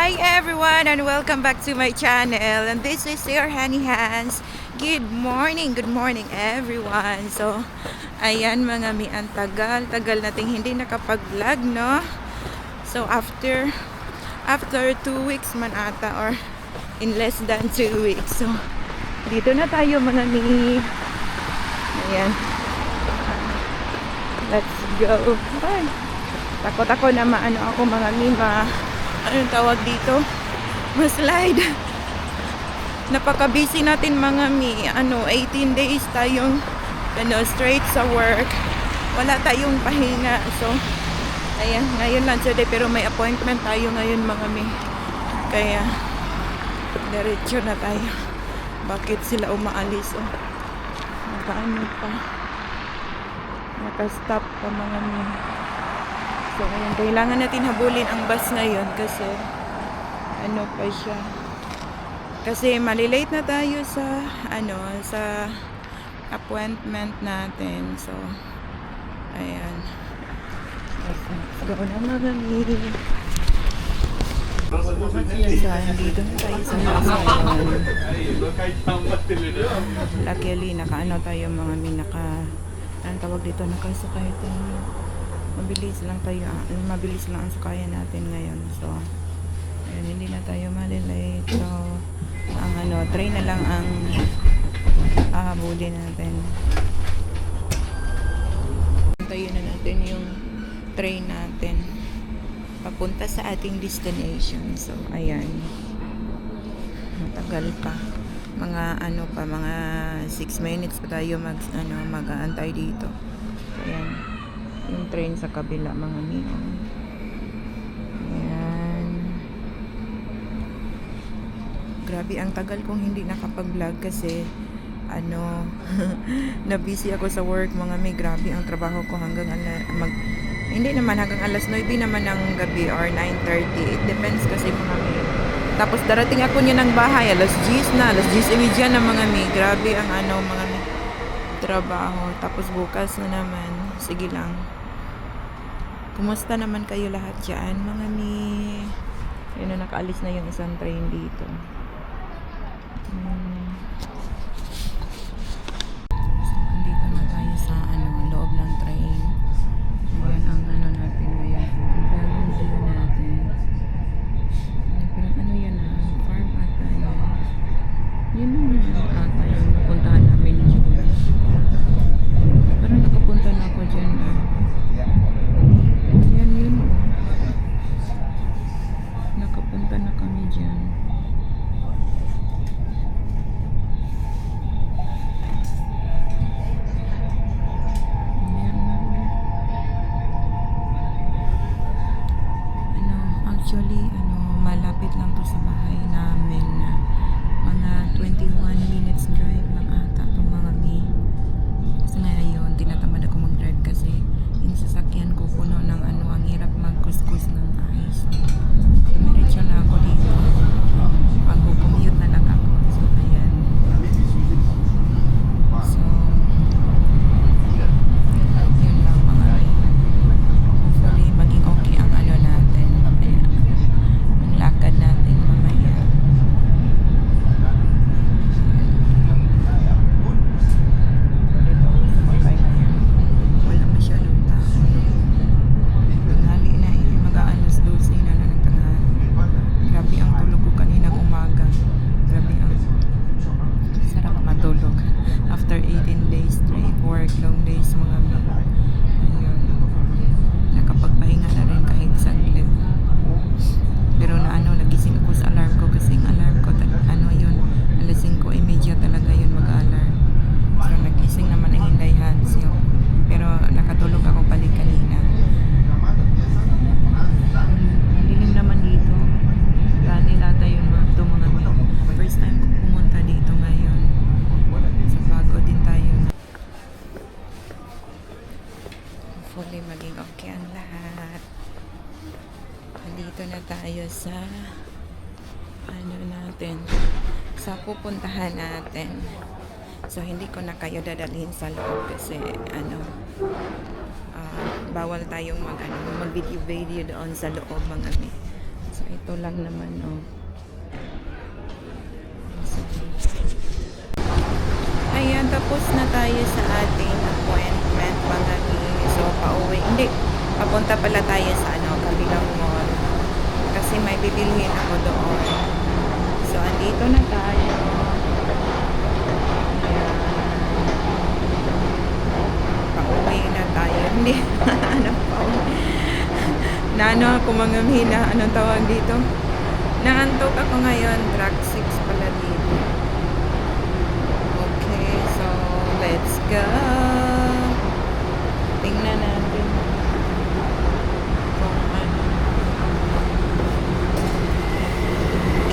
Hi everyone and welcome back to my channel, and this is your Honey Hands. Good morning everyone. So ayan mga mi, ang tagal nating hindi nakapag-vlog, no? So after 2 weeks man ata, or in less than 2 weeks. So dito na tayo mga mi. Ayan, let's go. Ay, takot ako na maano ako mga mi, anong tawag dito, slide. Napaka-busy natin mga mi. 18 days tayong straight sa work. Wala tayong pahinga. So ayan, ngayon lang today, pero may appointment tayo ngayon mga mi. Kaya diretso na tayo. Bakit sila umaalis? Nakaano pa, naka-stop pa mga mi. So ayan, kailangan natin habulin ang bus ngayon kasi ano pa siya, kasi malilate na tayo sa sa appointment natin. So ayan, let's go na mga mi. So dito na tayo sa bus ngayon. Luckily nakaano tayo mga mi, anong tawag dito, nakasakay tayo. Mabilis lang ang sakayan natin ngayon. So ayun, hindi na tayo malilate. So ang train na lang ang ahabulin natin. Tayo na natin yung train natin papunta sa ating destination. So ayan, matagal pa, mga mga 6 minutes pa tayo mag-aantay dito. So ayan, yung train sa kabila mga niyo. Ayan, grabe ang tagal kong hindi nakapag-vlog kasi na-busy ako sa work mga mi. Grabe ang trabaho ko hanggang hindi naman hanggang alas 9 naman ng gabi or 9:30. It depends kasi mga mi. Tapos darating ako niya ng bahay alas 10 na mga mi. Grabe ang mga mi, trabaho. Tapos bukas na naman, sige lang. Kumusta naman kayo lahat dyan mga mi? Yun na, nakaalis na yung isang train dito. Dito na tayo sa loob ng train. Ayan ang natin ngayon, bagong view natin. Parang yan farm ata yan. Yun naman ata yung napuntahan namin yun. Parang nakapunta na ako dyan. Yun. Nakapunta na kami dyan. Actually, malapit lang to sa bahay namin. Mga 21 minutes drive lang ata itong mga mi. Kasi ngayon, tinatamad ako mag-drive kasi yung sasakyan ko puno ng ang hirap magkuskus ng ice. Dumiretso na ako dito. Pag-commute na lang ako. So, ayan. So, yun lang mga mi. Hopefully, maging okay ang natin. Ang lakad natin mamaya. Wala masyadong tao. Tanghali na mag-aalas 12 na ng tanghali. Grabe ang tulog ko kaninang umaga. Grabe ang sarap matulog after 18 days straight work, long days mga mi. Ayun, nakapagpahinga na rin kahit saglit. Pero nagising ako sa alarm ko kasi ang alarm ko yun, alas 5:30 talaga yun mag-alarm. So nagising naman ang Hinday Hands yun. Pero nakatulog ako balik kanina. Dilim naman dito. Gani lata yun mga mi. First time ko pumunta dito ngayon. So bago din tayo. Hopefully maging okay ang lahat. Dito na tayo sa natin, sa pupuntahan natin. So hindi ko na kayo dadalhin sa loob kasi bawal tayong mag video doon sa loob mga mi. So ito Sakto lang naman, oh. Ayan, tapos na tayo sa ating appointment, mga So, pauwi. Hindi, papunta pala tayo sa kabilang mall. Kasi may bibilhin ako doon. So, andito na tayo. Ayan. Pauwi na tayo. Hindi, pauwi. Ako mga mina, anong tawag dito? Naantok ako ngayon. Track 6 pala dito. Okay, so, let's go. Tingnan natin kung ano.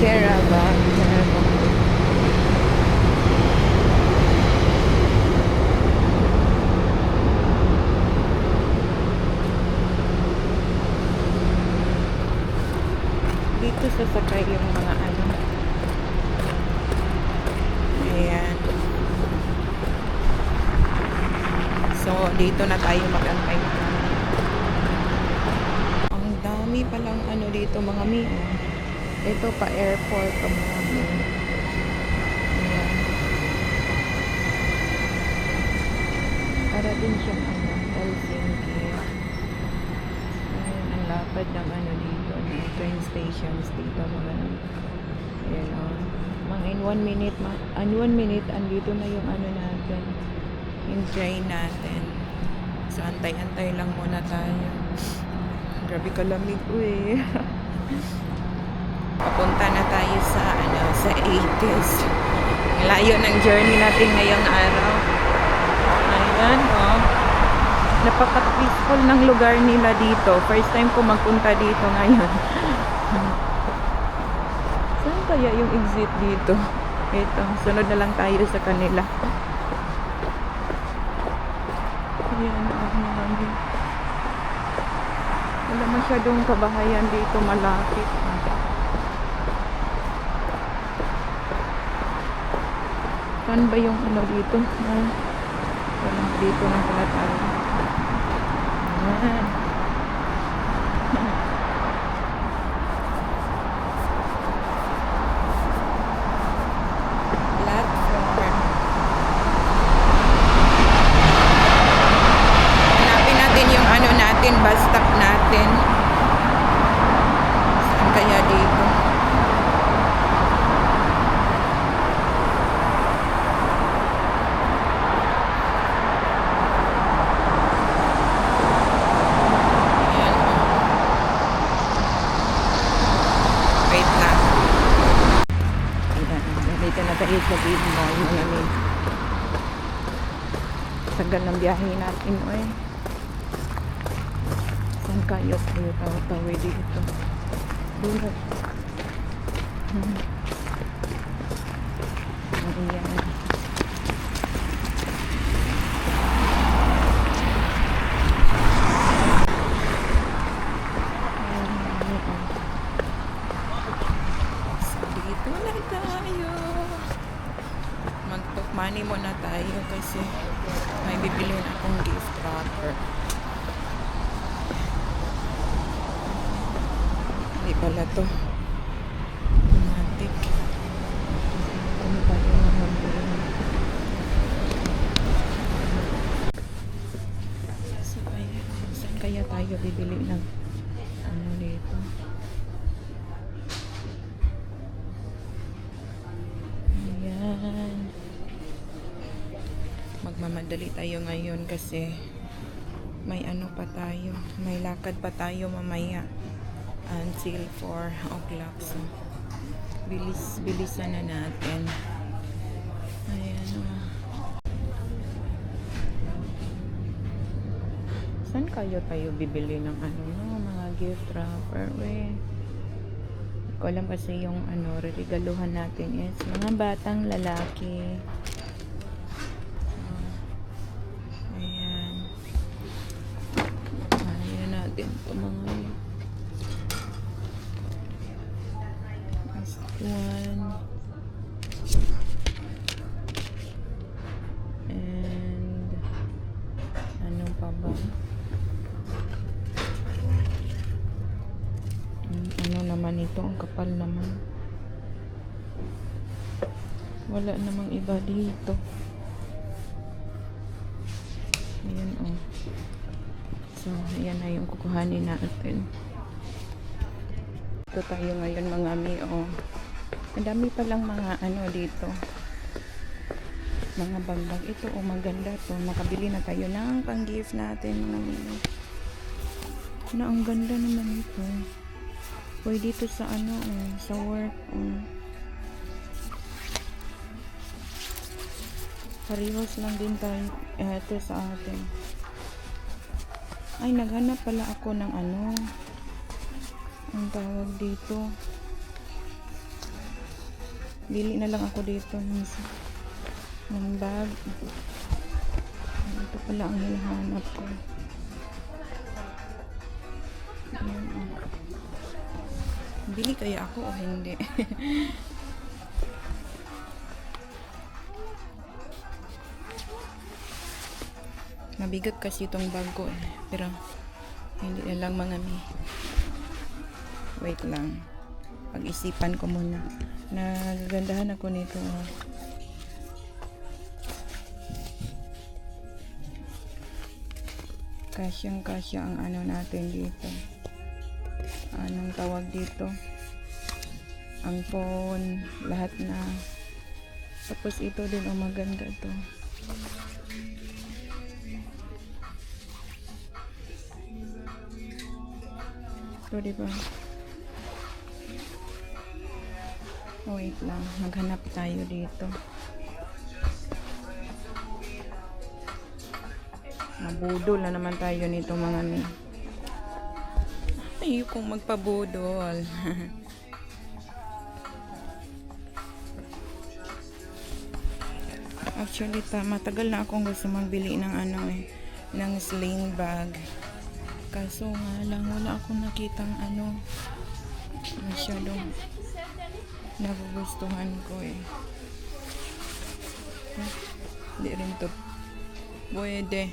Caravan. Dito sasakay yung mga ano. Ayan. So, dito na tayo mag-antay. Ang dami palang dito mga Ito pa airport ang mga Ayan. Para din siyang Helsinki. Ayan, ang lapad ng dito. Ng train stations dito mga Ayan mga in 1 minute, 1 minute, andito na yung natin. Yung train natin. So, antay-antay lang muna tayo. Grabe kalamig Papunta na tayo sa 80s. Layo ng journey natin ngayong araw. Ayan, napaka-peaceful ng lugar nila dito. First time ko magpunta dito ngayon. Saan kaya yung exit dito? Ito, sunod na lang tayo sa kanila. Ayan, marami. Wala masyadong kabahayan dito, malapit. Saan ba yung dito? Wala, dito na pala tayo. Ayan. Bus stop natin. Saan kaya dito? Ayan. Wait lang. Ayan. Dito na tayo sa big mall. Tagal ng biyahe natin. Kayo tawa-tawa dito. Dito. Ayan. So, dito na tayo. Mag-money muna tayo kasi may bibilhin akong gift wrapper. Pala to automatic. Ano pa yung so, saan kaya tayo bibili ng dito? Ayan, magmamadali tayo ngayon kasi may pa tayo, may lakad pa tayo mamaya until 4 o'clock. So, bilisan na natin. Ayan. Saan kayo tayo bibili ng mga gift wrapper? Ko alam kasi yung regaluhan natin is mga batang lalaki. Ayan. Ayan natin ito mga one and ano pa ba naman nito. Ang kapal naman. Wala namang iba dito. Ayan oh. So, ayan na yung kukuhanin natin. Ito tayo ngayon mga mi oh. Ang dami palang mga ano dito. Mga bagbag. Ito oh, maganda to. Nakabili na tayo ng pang-gift natin mga mi. Na ang ganda naman ito. Pwede dito sa ano oh, sa work oh. Parehas lang din tayo ito sa atin. Ay, naghanap pala ako ng ano. Ang tawag dito. Bili na lang ako dito ng bag. Ito pala ang hinahanap ko. Ayan, oh. Bili kaya ako o hindi? Mabigat kasi itong bag ko eh. Pero hindi na lang mga mi. Wait lang. Pag-isipan ko muna. Nagagandahan ako nito. Kasyang-kasya ang ano natin dito. Anong tawag dito? Ang phone. Lahat na. Tapos ito din. Oh, maganda to. Ito, diba? Oh, wait lang. Maghanap tayo dito. Mabudol na naman tayo nito mga mi. Ayokong magpabudol. Actually, matagal na akong gusto magbili ng ano eh, ng sling bag. Kaso nga lang, wala akong nakitang ano, masyadong nagugustuhan ko eh. Hindi rin to pwede.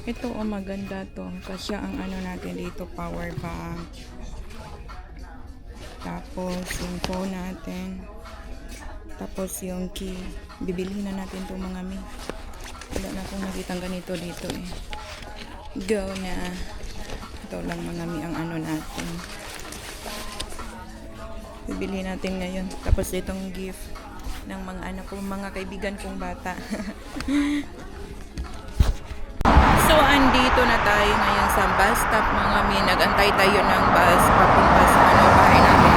Ito oh, maganda to. Kasi ang ano natin dito, power bank. Tapos yung phone natin. Tapos yung key. Bibilihin na natin to mga mi. Wala na akong nakitang ganito dito eh. Go na. Ito lang mga mi ang ano natin. Bibili natin ngayon. Tapos itong gift ng mga anak ko, mga kaibigan kong bata. So, andito na tayo ngayon sa bus stop mga mi. Nag-antay tayo ng bus papunta sa ano, bahay natin.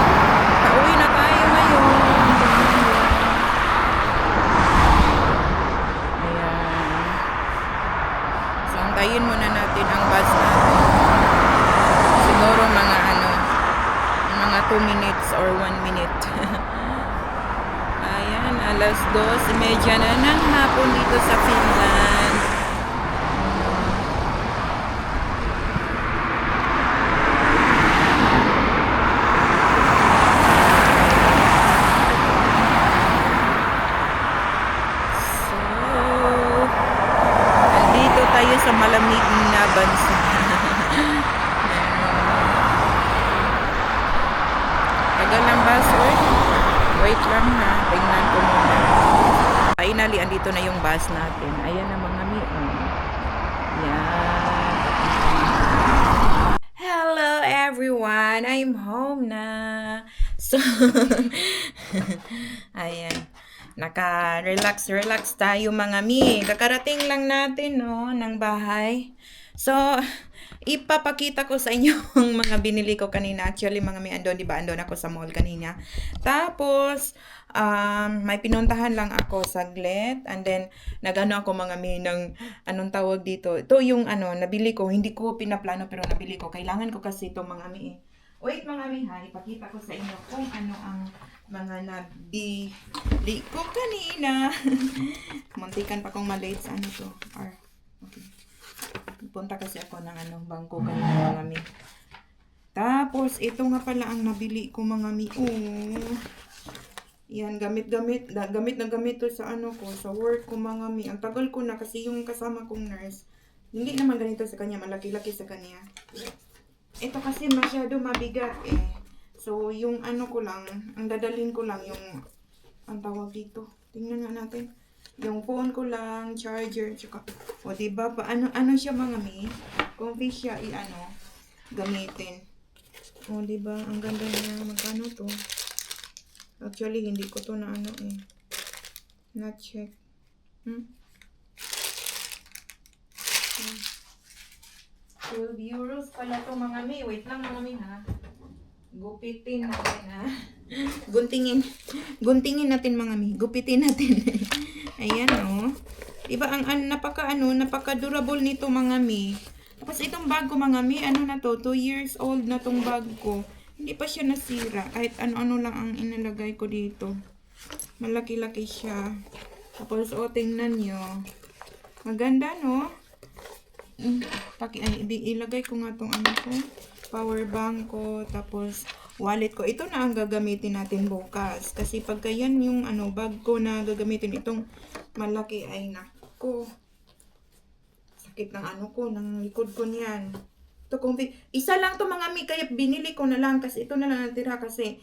Pauwi na tayo ngayon. Ayan. So, antayin muna natin ang bus natin. Siguro mga ano, mga 2 minutes or 1 minute. Ayan, alas 2:30 na ng hapon dito sa Finland. Sa malamig na bansa. Tagal ng bus, oy. Wait lang ha. Tingnan ko muna. Finally, andito na yung bus natin. Ayan na mga mi. Yan. Hello everyone. I'm home na. So, ayan. Naka-relax tayo mga mi. Kakarating lang natin no ng bahay. So, ipapakita ko sa inyo ang mga binili ko kanina. Actually, mga mi, andon, diba? Andon ako sa mall kanina. Tapos, may pinuntahan lang ako saglit. And then, nagano ako mga mi ng, anong tawag dito. Ito yung ano, nabili ko. Hindi ko pinaplano pero nabili ko. Kailangan ko kasi ito mga mi. Wait mga mi ha, ipakita ko sa inyo kung ano ang mga nabili ko kanina. Muntikan pa kong malate sa ano to. Okay. Punta kasi ako ng ano, bangko kanina mga mi. Tapos, ito nga pala ang nabili ko mga mi. Oh. Yan, gamit na gamit to sa ano ko, sa work ko mga mi. Ang tagal ko na kasi yung kasama kong nurse, Hindi naman ganito sa kanya, malaki-laki sa kanya. Ito kasi masyado mabigat eh. So, yung ano ko lang, ang dadalhin ko lang yung, ang tawag dito. Tingnan nga natin. Yung phone ko lang, charger, tsaka, o diba, ano siya mga mi? Comfy siya, gamitin. O diba, ang ganda niya, magkano to? Actually, hindi ko to na na-check. 12 euros pala to mga mi. Wait lang mga mi ha. Gupitin natin ha. Guntingin natin mga mi. Gupitin natin. Ayan o. Diba napaka durable nito mga mi. Tapos itong bag ko mga mi, na to, 2 years old na tong bag ko. Hindi pa siya nasira. Kahit ano-ano lang ang inalagay ko dito. Malaki-laki siya. Tapos tingnan nyo. Maganda no? Ilagay ko nga tong ko, power bank ko, tapos wallet ko. Ito na ang gagamitin natin bukas. Kasi pagka yan yung bag ko na gagamitin, itong malaki ay nako. Sakit ng ko, ng likod ko niyan. Ito isa lang to mga mi, kaya binili ko na lang kasi ito na lang natira kasi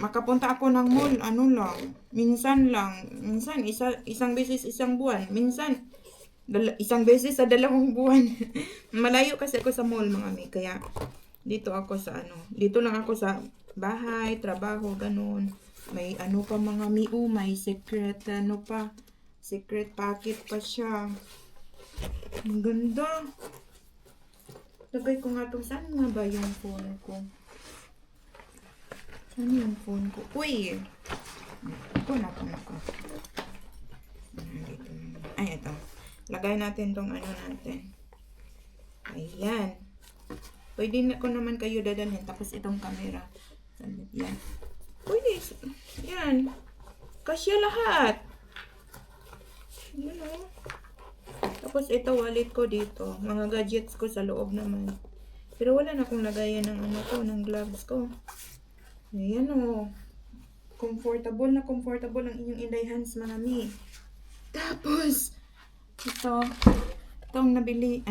makapunta ako ng mall, lang. Minsan isang beses isang buwan. Minsan isang beses sa 2 buwan. Malayo kasi ako sa mall mga mi. Kaya dito ako sa dito lang ako sa bahay, trabaho, ganun. May pa mga mi, may secret secret packet pa siya. Ang ganda. Lagay ko nga itong, saan nga ba yung phone ko? Saan yung phone ko? Uy! Ito na ko. Ay, ito. Lagay natin tong natin. Ayan. Pwede na ko naman kayo dadalhin. Tapos itong camera. Yan. Pwede. Yan. Kasya lahat. Yan o. Tapos ito wallet ko dito. Mga gadgets ko sa loob naman. Pero wala na akong lagayan ng ng gloves ko. Ayan o. Comfortable na comfortable ang inyong Inday hands mga mi. Tapos, itong nabili,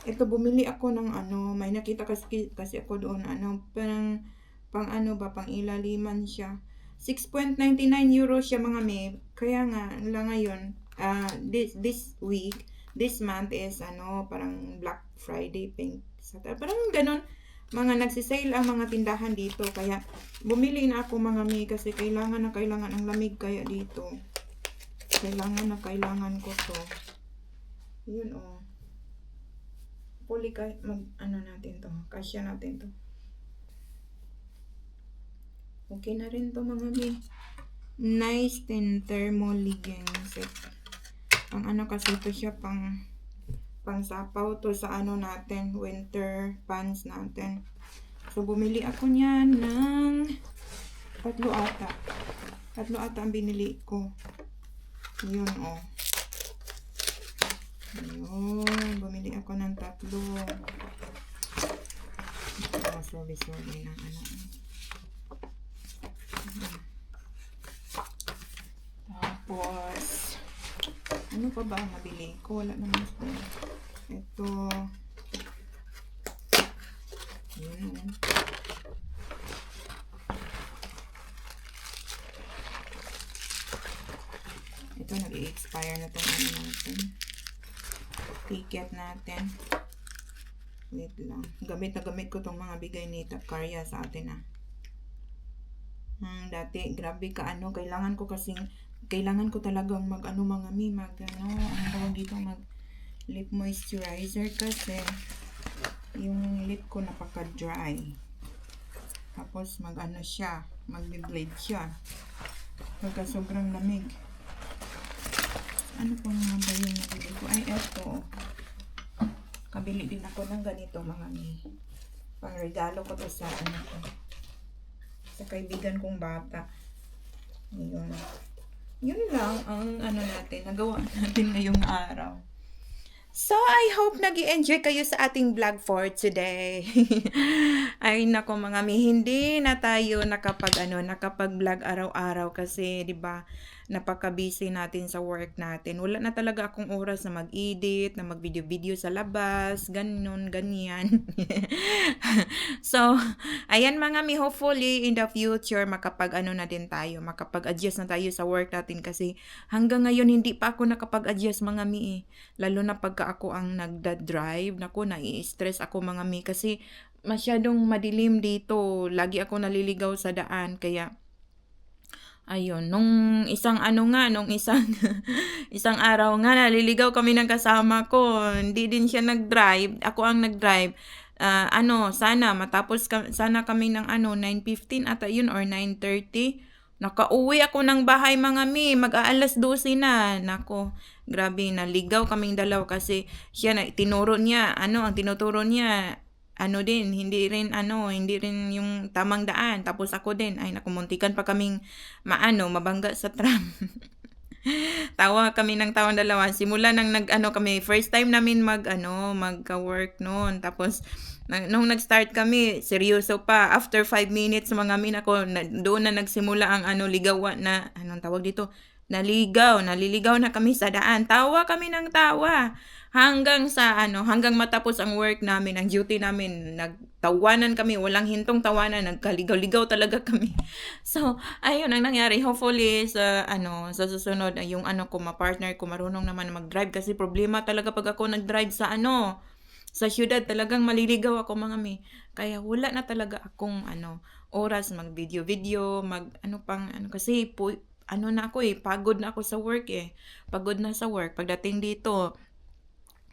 ito bumili ako ng may nakita kasi ako doon, pang ilaliman siya. 6.99 euros siya mga mi. Kaya nga, lang ngayon, this week, this month is parang Black Friday, Pink Saturday, parang ganon. Mga nagsisale ang mga tindahan dito. Kaya, bumili na ako mga mi kasi kailangan ang lamig kaya dito. Kailangan ko to. Yun o. Natin to. Kasya natin to. Okay na rin to mga mi. Nice thermo leggings. Ang kasi ito siya pang sapaw to sa natin. Winter pants natin. So bumili ako niyan ng 3 ata. 3 ata ang binili ko. Yun o. Ayun. Bumili ako ng 3. Sorry na Tapos, ano pa ba ang nabili ko? Wala naman ito. Ito. Yun. Ito, nag-i-expire na itong natin. Ticket natin. Wait lang. Gamit ko itong mga bigay ni Takarya sa atin dati, grabe ka kailangan ko talagang mga lip moisturizer kasi yung lip ko napaka-dry. Tapos magbe-bleed siya. Pagka sobrang lamig. Ano pa nga ba yung nabili ko? Ay, eto. Kabili din ako ng ganito mga mi. Pang regalo ko to sa sa kaibigan kong bata. Ayun. Yun lang ang natin, nagawa natin ngayong araw. So, I hope nag-i-enjoy kayo sa ating vlog for today. Ay, nako mga mi, hindi na tayo nakapag-vlog araw-araw kasi, 'di ba? napaka-busy natin sa work natin. Wala na talaga akong oras na mag-edit, na mag-video-video sa labas, ganun, ganyan. So, ayan mga mi, hopefully in the future makapag-ano na din tayo, makapag-adjust na tayo sa work natin kasi hanggang ngayon hindi pa ako nakapag-adjust mga mi eh. Lalo na pagka ako ang nagda-drive, naku, nai-stress ako mga mi kasi masyadong madilim dito. Lagi ako naliligaw sa daan kaya ayun, nung isang isang araw nga naliligaw kami ng kasama ko. Hindi din siya nag-drive, ako ang nag-drive. Sana kami ng 9:15 ata yun or 9:30. Nakauwi ako ng bahay mga mi, mag-aalas 12 na. Nako, grabe, naligaw kaming dalaw kasi ang tinuturo niya hindi rin yung tamang daan. Tapos ako din, ay nakumuntikan pa kaming mabangga sa tram. Tawa kami ng tawang dalawa. Simula nang kami, first time namin magka-work noon. Tapos, nung nag-start kami, seryoso pa. After 5 minutes, mga min doon na nagsimula ang ligawan na, anong tawag dito? Naliligaw na kami sa daan. Tawa kami ng tawa. Hanggang matapos ang work namin, ang duty namin, nagtawanan kami, walang hintong tawanan, nagkaligaw-ligaw talaga kami. So, ayun ang nangyari. Hopefully sa susunod yung ma-partner ko marunong naman mag-drive kasi problema talaga pag ako nag-drive sa sa syudad, talagang maliligaw ako mga mi. Kaya wala na talaga akong oras mag-video, kasi na ako pagod na ako sa work Pagod na sa work. Pagdating dito,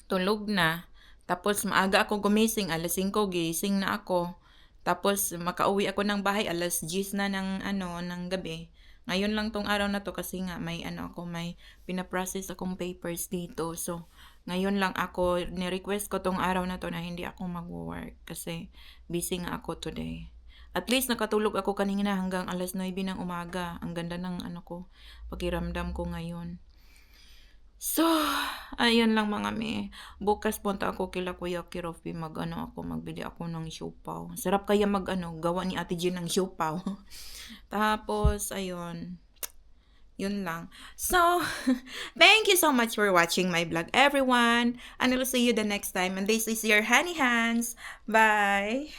tulog na. Tapos maaga ako gumising, alas 5 gising na ako. Tapos makauwi ako ng bahay alas 10 na ng gabi. Ngayon lang tong araw na to kasi nga may may pinaprocess akong papers dito. So ngayon lang ako ni-request ko tong araw na to na hindi ako mag-work kasi busy nga ako today. At least nakatulog ako kanina hanggang alas 9 ng umaga. Ang ganda ng pakiramdam ko ngayon. So, ayun lang mga mi. Bukas punta ako kila Kuya Kirofi, magbili ako ng siopaw. Sarap kaya gawa ni Ate Jean ng siopaw. Tapos, ayun. Yun lang. So, thank you so much for watching my vlog, everyone. And I'll see you the next time. And this is your Honey Hands. Bye!